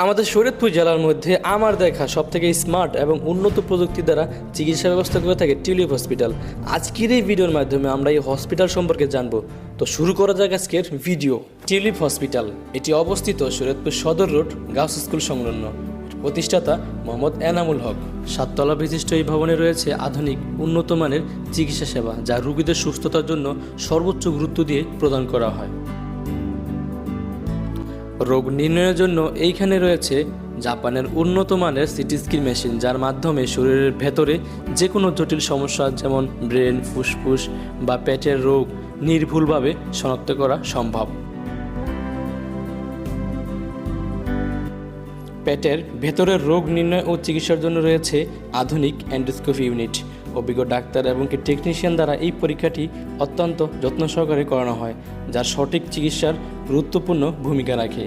আমাদের শরীয়তপুর জেলার মধ্যে আমার দেখা সবথেকে স্মার্ট এবং উন্নত প্রযুক্তি দ্বারা চিকিৎসা ব্যবস্থা করে থাকে টিউলিপ হসপিটাল। আজকের এই ভিডিওর মাধ্যমে আমরা এই হসপিটাল সম্পর্কে জানবো। তো শুরু করা যাক আজকের ভিডিও। টিউলিপ হসপিটাল এটি অবস্থিত শরীয়তপুর সদর রোড গার্লস স্কুল সংলগ্ন। প্রতিষ্ঠাতা মোহাম্মদ এনামুল হক। 7 তলা বিশিষ্ট এই ভবনে রয়েছে আধুনিক উন্নত মানের চিকিৎসা সেবা, যা রোগীদের সুস্থতার জন্য সর্বোচ্চ গুরুত্ব দিয়ে প্রদান করা হয়। রোগ নির্ণয়ের জন্য এইখানে রয়েছে জাপানের উন্নত মানের সিটি স্ক্যান মেশিন, যার মাধ্যমে শরীরের ভেতরে যে কোনো জটিল সমস্যা যেমন ব্রেন, ফুসফুস বা পেটের রোগ নির্ভুলভাবে শনাক্ত করা সম্ভব। পেটের ভেতরের রোগ নির্ণয় ও চিকিৎসার জন্য রয়েছে আধুনিক এন্ডোস্কোপি ইউনিট। অভিজ্ঞ ডাক্তার এবং টেকনিশিয়ান দ্বারা এই পরীক্ষাটি অত্যন্ত যত্ন সহকারে করানো হয়, যার সঠিক চিকিৎসার গুরুত্বপূর্ণ ভূমিকা রাখে।